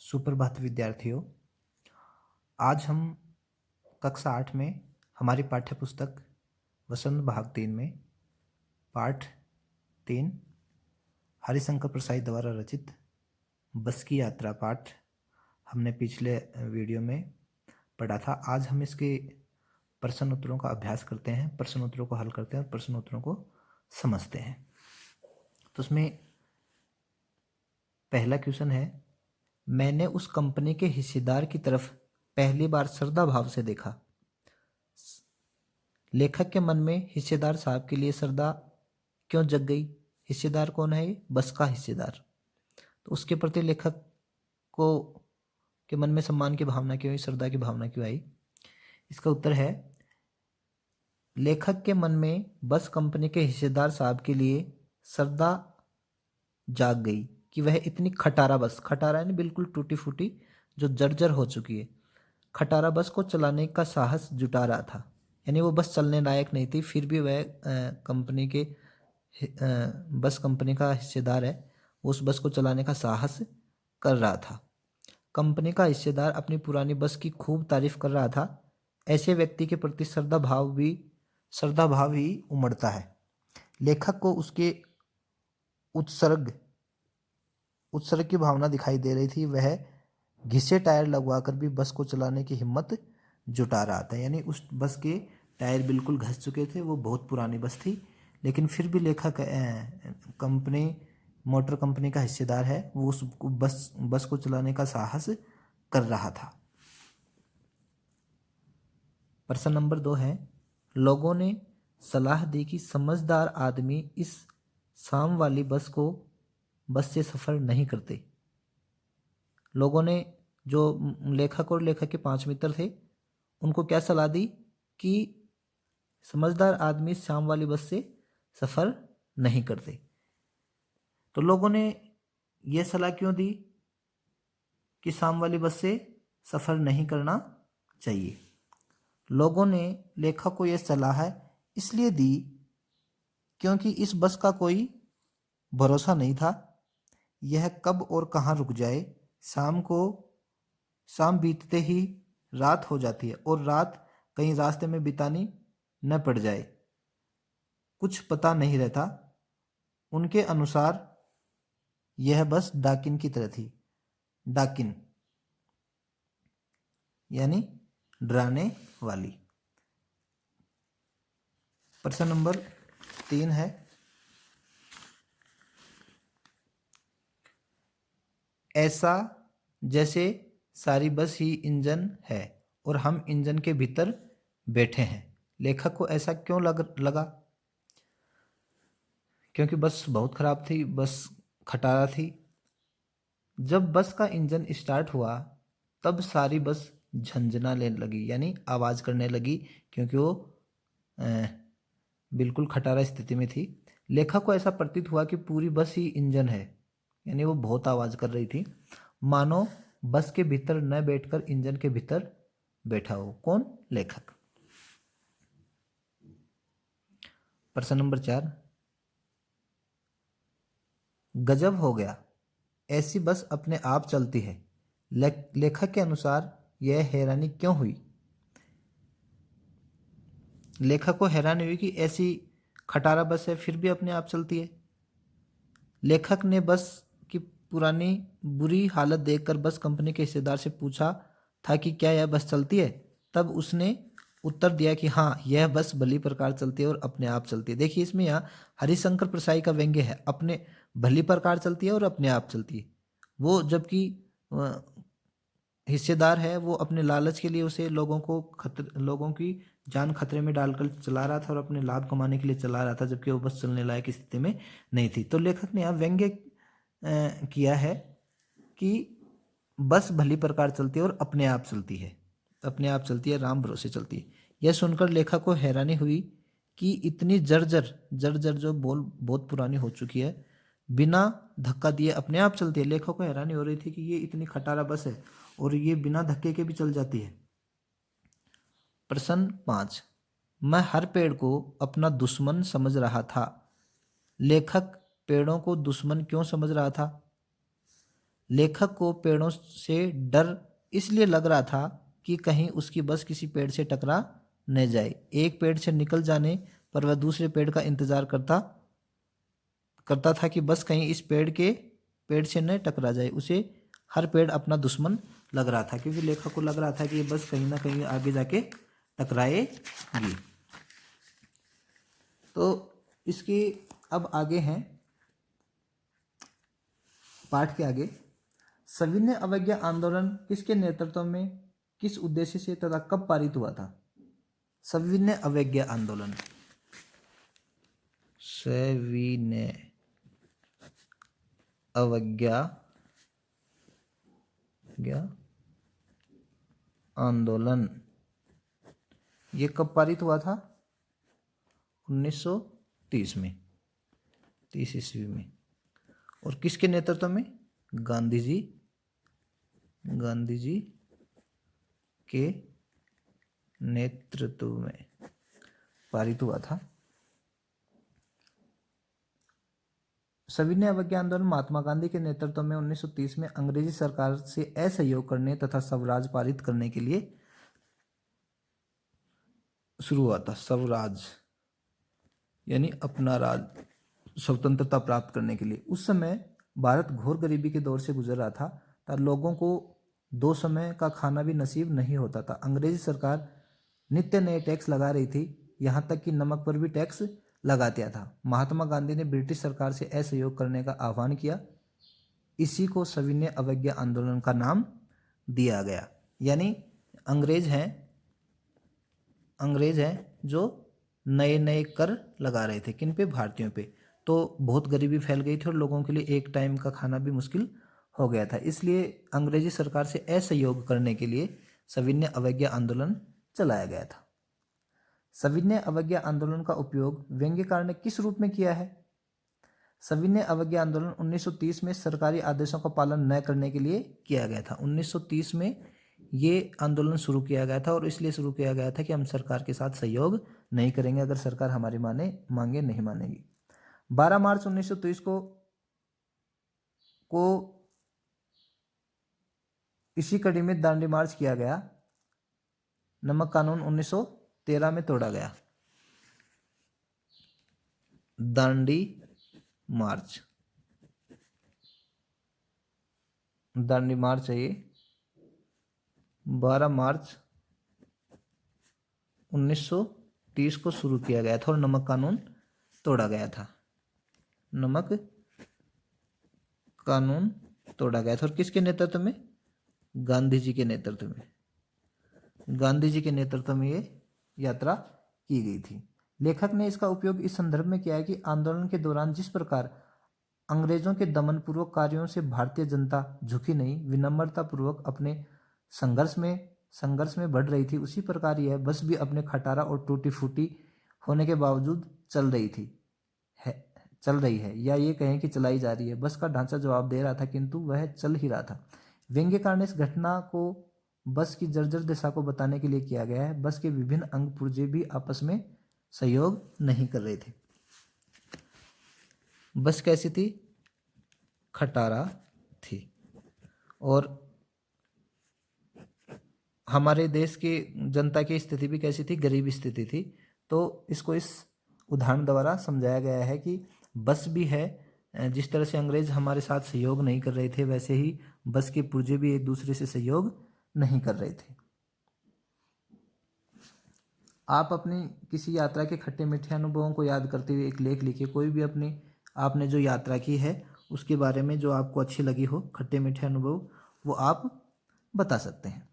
सुप्रभात विद्यार्थियों। आज हम कक्षा 8 में हमारी पाठ्य पुस्तक वसंत भाग 3 में पाठ 3 हरिशंकर प्रसाई द्वारा रचित बस की यात्रा पाठ हमने पिछले वीडियो में पढ़ा था। आज हम इसके प्रश्न उत्तरों का अभ्यास करते हैं, प्रश्न उत्तरों को हल करते हैं और प्रश्न उत्तरों को समझते हैं। तो उसमें पहला क्वेश्चन है, मैंने उस कंपनी के हिस्सेदार की तरफ पहली बार श्रद्धा भाव से देखा। लेखक के मन में हिस्सेदार साहब के लिए श्रद्धा क्यों जग गई? हिस्सेदार कौन है? बस का हिस्सेदार। तो उसके प्रति लेखक को के मन में सम्मान की भावना क्यों आई, श्रद्धा की भावना क्यों आई? इसका उत्तर है, लेखक के मन में बस कंपनी के हिस्सेदार साहब के लिए श्रद्धा जाग गई कि वह इतनी खटारा बस, खटारा यानी बिल्कुल टूटी फूटी, जो जर्जर हो चुकी है, खटारा बस को चलाने का साहस जुटा रहा था। यानी वो बस चलने लायक नहीं थी, फिर भी वह कंपनी के बस कंपनी का हिस्सेदार है, उस बस को चलाने का साहस कर रहा था। कंपनी का हिस्सेदार अपनी पुरानी बस की खूब तारीफ कर रहा था। ऐसे व्यक्ति के प्रति श्रद्धा भाव ही उमड़ता है। लेखक को उसके उत्सर्ग की भावना दिखाई दे रही थी। वह घिसे टायर लगवाकर भी बस को चलाने की हिम्मत जुटा रहा था। यानी उस बस के टायर बिल्कुल घस चुके थे, वो बहुत पुरानी बस थी, लेकिन फिर भी लेखक कंपनी मोटर कंपनी का हिस्सेदार है, वो उस बस को चलाने का साहस कर रहा था। प्रश्न नंबर 2 है, लोगों ने सलाह दी कि समझदार आदमी इस शाम वाली बस से सफ़र नहीं करते। लोगों ने, जो लेखक और लेखक के 5 मित्र थे, उनको क्या सलाह दी कि समझदार आदमी शाम वाली बस से सफ़र नहीं करते। तो लोगों ने यह सलाह क्यों दी कि शाम वाली बस से सफ़र नहीं करना चाहिए? लोगों ने लेखक को यह सलाह इसलिए दी क्योंकि इस बस का कोई भरोसा नहीं था। यह कब और कहाँ रुक जाए। शाम बीतते ही रात हो जाती है और रात कहीं रास्ते में बितानी न पड़ जाए, कुछ पता नहीं रहता। उनके अनुसार यह बस डाकिन की तरह थी। डाकिन यानी डराने वाली। प्रश्न नंबर 3 है, ऐसा जैसे सारी बस ही इंजन है और हम इंजन के भीतर बैठे हैं। लेखक को ऐसा क्यों लगा? क्योंकि बस बहुत खराब थी, बस खटारा थी। जब बस का इंजन स्टार्ट हुआ तब सारी बस झंझना लेने लगी, यानी आवाज़ करने लगी, क्योंकि वो बिल्कुल खटारा स्थिति में थी। लेखक को ऐसा प्रतीत हुआ कि पूरी बस ही इंजन है, यानी वो बहुत आवाज़ कर रही थी, मानो बस के भीतर न बैठकर इंजन के भीतर बैठा हो। कौन? लेखक। प्रश्न नंबर 4, गजब हो गया, ऐसी बस अपने आप चलती है। लेखक के अनुसार यह हैरानी क्यों हुई? लेखक को हैरानी हुई कि ऐसी खटारा बस है फिर भी अपने आप चलती है। लेखक ने बस की पुरानी बुरी हालत देखकर बस कंपनी के हिस्सेदार से पूछा था कि क्या यह बस चलती है। तब उसने उत्तर दिया कि हाँ, यह बस भली प्रकार चलती है और अपने आप चलती है। देखिए, इसमें यहाँ हरिशंकर प्रसाई का व्यंग्य है, अपने भली प्रकार चलती है और अपने आप चलती है। वो जबकि हिस्सेदार है, वो अपने लालच के लिए उसे लोगों की जान खतरे में डालकर चला रहा था और अपने लाभ कमाने के लिए चला रहा था, जबकि वो बस चलने लायक स्थिति में नहीं थी। तो लेखक ने यहाँ व्यंग्य किया है कि बस भली प्रकार चलती है और अपने आप चलती है, राम भरोसे चलती है। यह सुनकर लेखक को हैरानी हुई कि इतनी जर्जर जो बहुत पुरानी हो चुकी है, बिना धक्का दिए अपने आप चलती है। लेखक को हैरानी हो रही थी कि ये इतनी खटारा बस है और ये बिना धक्के के भी चल जाती है। प्रश्न 5, मैं हर पेड़ को अपना दुश्मन समझ रहा था। लेखक पेड़ों को दुश्मन क्यों समझ रहा था? लेखक को पेड़ों से डर इसलिए लग रहा था कि कहीं उसकी बस किसी पेड़ से टकरा न जाए। एक पेड़ से निकल जाने पर वह दूसरे पेड़ का इंतजार करता करता था कि बस कहीं इस पेड़ से न टकरा जाए। उसे हर पेड़ अपना दुश्मन लग रहा था, क्योंकि लेखक को लग रहा था कि ये बस कहीं ना कहीं आगे जाके टकराएगी। तो इसके अब आगे हैं पाठ के आगे, सविनय अवज्ञा आंदोलन किसके नेतृत्व में, किस उद्देश्य से तथा कब पारित हुआ था? सविनय अवज्ञा आंदोलन, सविनय अवज्ञा आंदोलन ये कब पारित हुआ था? 1930 में, 30 ईस्वी में। और किसके नेतृत्व में? गांधी जी के नेतृत्व में पारित हुआ था। सविनय अवज्ञा आंदोलन महात्मा गांधी के नेतृत्व में 1930 में अंग्रेजी सरकार से असहयोग करने तथा स्वराज पारित करने के लिए शुरू हुआ था। स्वराज यानी अपना राज, स्वतंत्रता प्राप्त करने के लिए। उस समय भारत घोर गरीबी के दौर से गुजर रहा था, तथा लोगों को 2 समय का खाना भी नसीब नहीं होता था। अंग्रेजी सरकार नित्य नए टैक्स लगा रही थी, यहाँ तक कि नमक पर भी टैक्स लगा दिया था। महात्मा गांधी ने ब्रिटिश सरकार से असहयोग करने का आह्वान किया। इसी को सविनय अवज्ञा आंदोलन का नाम दिया गया। यानी अंग्रेज हैं जो नए नए कर लगा रहे थे, किन पे? भारतीयों पे। तो बहुत गरीबी फैल गई थी और लोगों के लिए एक टाइम का खाना भी मुश्किल हो गया था। इसलिए अंग्रेजी सरकार से असहयोग करने के लिए सविनय अवज्ञा आंदोलन चलाया गया था। सविनय अवज्ञा आंदोलन का उपयोग व्यंग्यकार ने किस रूप में किया है? सविनय अवज्ञा आंदोलन 1930 में सरकारी आदेशों का पालन न करने के लिए किया गया था। 1930 में ये आंदोलन शुरू किया गया था और इसलिए शुरू किया गया था कि हम सरकार के साथ सहयोग नहीं करेंगे अगर सरकार हमारी मांगे नहीं मानेगी। 12 मार्च 1930 को इसी कड़ी में दांडी मार्च किया गया। नमक कानून 1913 में तोड़ा गया। दांडी मार्च है ये, 12 मार्च 1930 को शुरू किया गया था और नमक कानून तोड़ा गया था। नमक कानून तोड़ा गया था और किसके नेतृत्व में? गांधी जी के नेतृत्व में। गांधी जी के नेतृत्व में ये यात्रा की गई थी। लेखक ने इसका उपयोग इस संदर्भ में किया है कि आंदोलन के दौरान जिस प्रकार अंग्रेजों के दमनपूर्वक कार्यों से भारतीय जनता झुकी नहीं, विनम्रता पूर्वक अपने संघर्ष में बढ़ रही थी, उसी प्रकार यह बस भी अपने खटारा और टूटी फूटी होने के बावजूद चल रही है, या ये कहें कि चलाई जा रही है। बस का ढांचा जवाब दे रहा था, किंतु वह चल ही रहा था। व्यंग्यकार ने इस घटना को बस की जर्जर दिशा को बताने के लिए किया गया है। बस के विभिन्न अंग पुर्जे भी आपस में सहयोग नहीं कर रहे थे। बस कैसी थी? खटारा थी। और हमारे देश की जनता की स्थिति भी कैसी थी? गरीब स्थिति थी। तो इसको इस उदाहरण द्वारा समझाया गया है कि बस भी है, जिस तरह से अंग्रेज हमारे साथ सहयोग नहीं कर रहे थे, वैसे ही बस के पुर्जे भी एक दूसरे से सहयोग नहीं कर रहे थे। आप अपनी किसी यात्रा के खट्टे मीठे अनुभवों को याद करते हुए एक लेख लिखिए। कोई भी अपनी आपने जो यात्रा की है उसके बारे में जो आपको अच्छी लगी हो, खट्टे मीठे अनुभव, वो आप बता सकते हैं।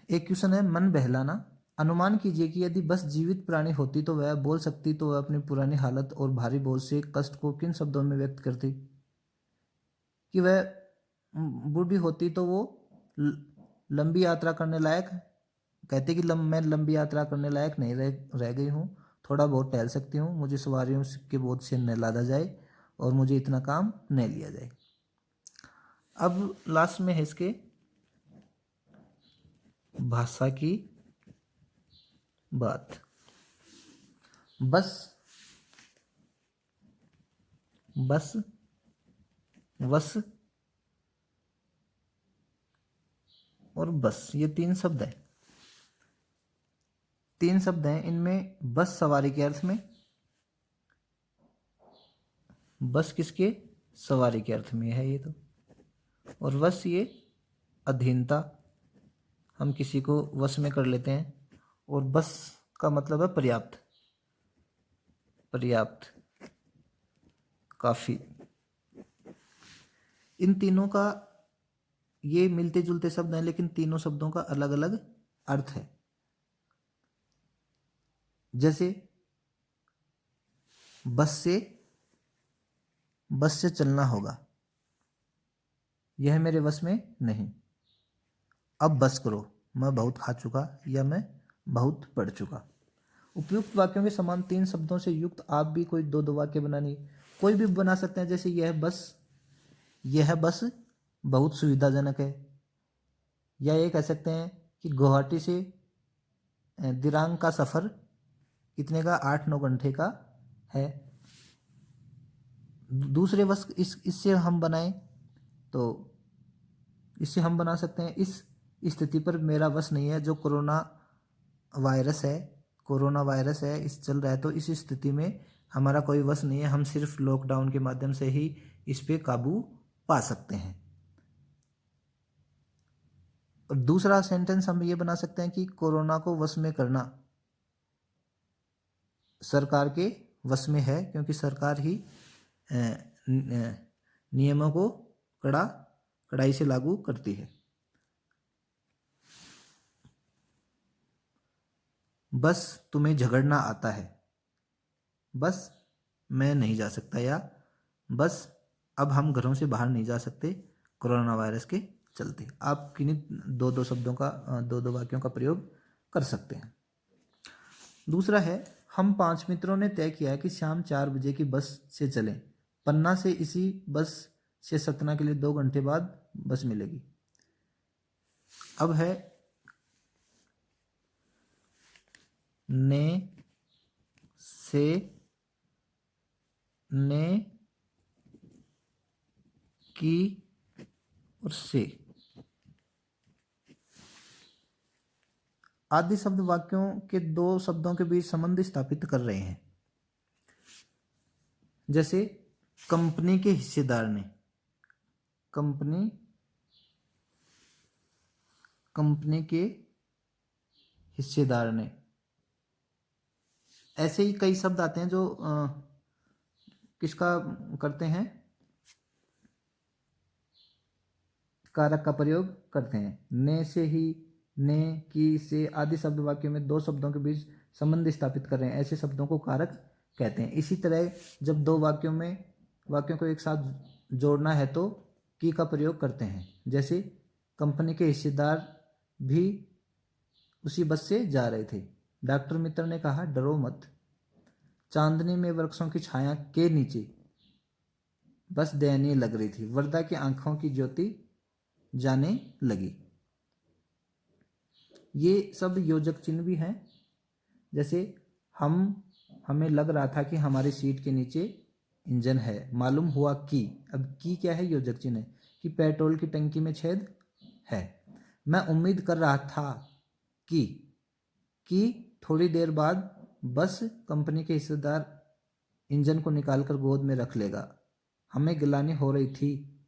एक क्वेश्चन है, मन बहलाना। अनुमान कीजिए कि यदि बस जीवित प्राणी होती तो वह बोल सकती, तो वह अपनी पुरानी हालत और भारी बोझ से कष्ट को किन शब्दों में व्यक्त करती? कि वह बूढ़ी होती तो वो लंबी यात्रा करने लायक, कहती कि मैं लंबी यात्रा करने लायक नहीं रह गई हूँ, थोड़ा बहुत टहल सकती हूँ, मुझे सवारियों के बोझ से न लादा जाए और मुझे इतना काम न लिया जाए। अब लास्ट में है इसके भाषा की बात। बस वश और बस, ये तीन शब्द हैं। तीन शब्द हैं, इनमें बस सवारी के अर्थ में, बस किसके, सवारी के अर्थ में है ये तो। और वश ये अधीनता, हम किसी को वश में कर लेते हैं। और बस का मतलब है पर्याप्त, पर्याप्त, काफी। इन तीनों का, ये मिलते जुलते शब्द हैं लेकिन तीनों शब्दों का अलग अलग अर्थ है। जैसे बस से चलना होगा, यह मेरे वश में नहीं। अब बस करो, मैं बहुत खा चुका या मैं बहुत पढ़ चुका। उपयुक्त वाक्यों के समान तीन शब्दों से युक्त आप भी कोई दो दो वाक्य बनानी, कोई भी बना सकते हैं। जैसे यह बस बहुत सुविधाजनक है, या ये कह सकते हैं कि गुवाहाटी से दिरांग का सफ़र कितने का, 8-9 घंटे का है। दूसरे बस इससे हम बनाएं तो इससे हम बना सकते हैं, इस स्थिति पर मेरा वश नहीं है। जो कोरोना वायरस है, इस चल रहा है, तो इस स्थिति में हमारा कोई वश नहीं है। हम सिर्फ लॉकडाउन के माध्यम से ही इस पे काबू पा सकते हैं। और दूसरा सेंटेंस हम ये बना सकते हैं कि कोरोना को वश में करना सरकार के वश में है, क्योंकि सरकार ही नियमों को कड़ाई से लागू करती है। बस तुम्हें झगड़ना आता है, बस मैं नहीं जा सकता, या बस अब हम घरों से बाहर नहीं जा सकते कोरोना वायरस के चलते। आप किन्हीं दो दो शब्दों का, दो दो वाक्यों का प्रयोग कर सकते हैं। दूसरा है, हम 5 मित्रों ने तय किया कि शाम 4 बजे की बस से चलें। पन्ना से इसी बस से सतना के लिए 2 घंटे बाद बस मिलेगी। अब है ने, से, ने, की और से आदि शब्द वाक्यों के दो शब्दों के बीच संबंध स्थापित कर रहे हैं। जैसे कंपनी के हिस्सेदार ने, कंपनी के हिस्सेदार ने। ऐसे ही कई शब्द आते हैं जो किसका करते हैं, कारक का प्रयोग करते हैं। ने, से, ही, ने, की, से आदि शब्द वाक्यों में दो शब्दों के बीच संबंध स्थापित कर रहे हैं, ऐसे शब्दों को कारक कहते हैं। इसी तरह जब दो वाक्यों को एक साथ जोड़ना है तो की का प्रयोग करते हैं। जैसे कंपनी के हिस्सेदार भी उसी बस से जा रहे थे। डॉक्टर मित्र ने कहा, डरो मत। चांदनी में वृक्षों की छाया के नीचे बस दयनीय लग रही थी। वरदा की आंखों की ज्योति जाने लगी। ये सब योजक चिन्ह भी हैं। जैसे हमें लग रहा था कि हमारी सीट के नीचे इंजन है, मालूम हुआ कि। अब की क्या है, योजक चिन्ह है, कि पेट्रोल की टंकी में छेद है। मैं उम्मीद कर रहा था कि थोड़ी देर बाद बस कंपनी के हिस्सेदार इंजन को निकालकर गोद में रख लेगा। हमें गिलानी हो रही थी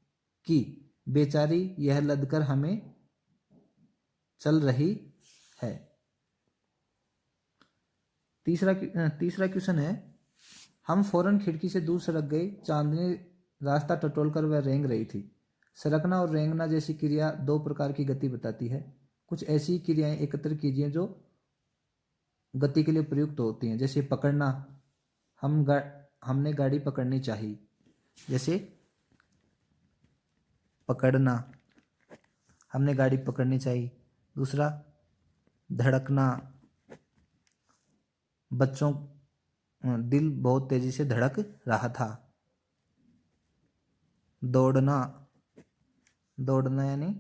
कि बेचारी यह लदकर हमें चल रही है। तीसरा क्वेश्चन है, हम फौरन खिड़की से दूर सरक गए। चांदनी रास्ता टटोलकर वह रेंग रही थी। सरकना और रेंगना जैसी क्रिया दो प्रकार की गति बताती है। कुछ ऐसी क्रियाएं एकत्र कीजिए जो गति के लिए प्रयुक्त होती हैं। जैसे पकड़ना, हमने गाड़ी पकड़नी चाहिए। जैसे पकड़ना, हमने गाड़ी पकड़नी चाहिए। दूसरा, धड़कना, बच्चों दिल बहुत तेजी से धड़क रहा था। दौड़ना यानी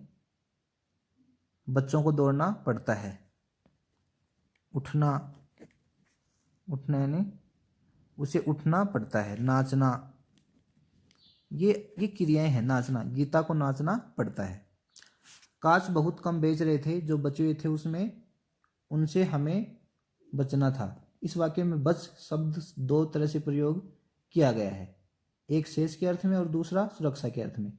बच्चों को दौड़ना पड़ता है। उठना यानी उसे उठना पड़ता है। नाचना ये क्रियाएं हैं, नाचना, गीता को नाचना पड़ता है। कांच बहुत कम बेच रहे थे, जो बचे हुए थे उसमें उनसे हमें बचना था। इस वाक्य में बच शब्द दो तरह से प्रयोग किया गया है, एक शेष के अर्थ में और दूसरा सुरक्षा के अर्थ में।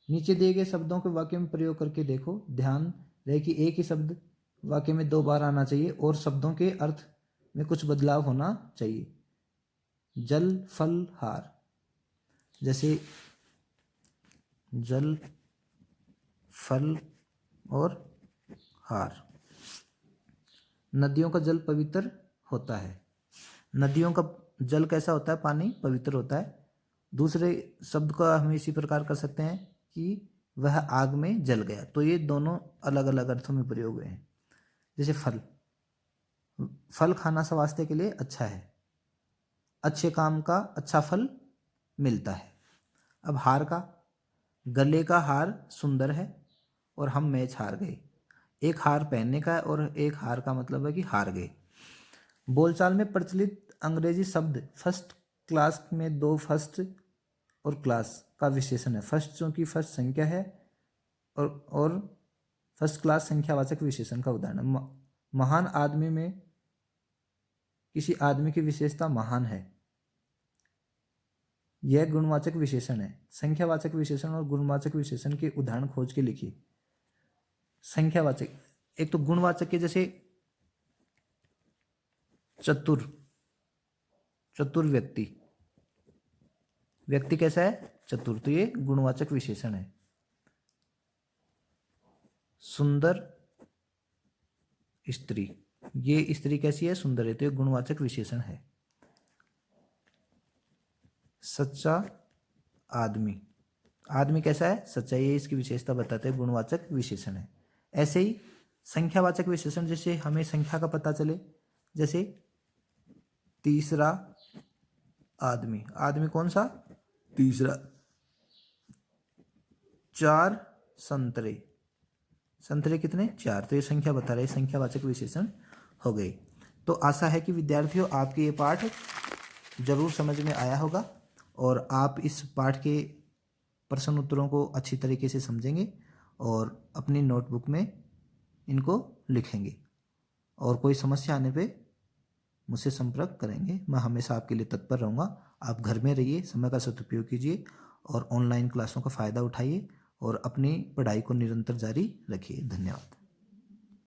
नीचे दिए गए शब्दों को वाक्य में प्रयोग करके देखो। ध्यान रहे कि एक ही शब्द वाक्य में 2 बार आना चाहिए और शब्दों के अर्थ में कुछ बदलाव होना चाहिए। जल, फल, हार, जैसे जल, फल और हार। नदियों का जल पवित्र होता है। नदियों का जल कैसा होता है? पानी पवित्र होता है। दूसरे शब्द का हम इसी प्रकार कर सकते हैं कि वह आग में जल गया। तो ये दोनों अलग अलग अर्थों में प्रयोग हुए हैं। जैसे फल, फल खाना स्वास्थ्य के लिए अच्छा है, अच्छे काम का अच्छा फल मिलता है। अब हार का, गले का हार सुंदर है और हम मैच हार गए। एक हार पहनने का है और एक हार का मतलब है कि हार गए। बोलचाल में प्रचलित अंग्रेजी शब्द फर्स्ट क्लास में 2 फर्स्ट और क्लास का विशेषण है। फर्स्ट चूंकि फर्स्ट संख्या है और फर्स्ट क्लास संख्यावाचक विशेषण का उदाहरण। महान आदमी में किसी आदमी की विशेषता महान है, यह गुणवाचक विशेषण है। संख्यावाचक विशेषण और गुणवाचक विशेषण के उदाहरण खोज के लिखिए। संख्यावाचक, एक तो गुणवाचक के जैसे चतुर, चतुर व्यक्ति, व्यक्ति कैसा है? चतुर, तो ये गुणवाचक विशेषण है। सुंदर स्त्री, ये स्त्री कैसी है? सुंदर है, तो ये गुणवाचक विशेषण है। सच्चा आदमी, आदमी कैसा है? सच्चा, ये इसकी विशेषता बताते हैं, गुणवाचक विशेषण है। ऐसे ही संख्यावाचक विशेषण, जैसे हमें संख्या का पता चले, जैसे तीसरा आदमी, आदमी कौन सा? तीसरा। 4 संतरे, संतरे कितने? 4, तो ये संख्या बता रहे, संख्यावाचक विशेषण हो गए। तो आशा है कि विद्यार्थियों आपके ये पाठ जरूर समझ में आया होगा और आप इस पाठ के प्रश्न उत्तरों को अच्छी तरीके से समझेंगे और अपनी नोटबुक में इनको लिखेंगे। और कोई समस्या आने पे मुझसे संपर्क करेंगे, मैं हमेशा आपके लिए तत्पर रहूँगा। आप घर में रहिए, समय का सदुपयोग कीजिए और ऑनलाइन क्लासों का फ़ायदा उठाइए और अपनी पढ़ाई को निरंतर जारी रखिए। धन्यवाद।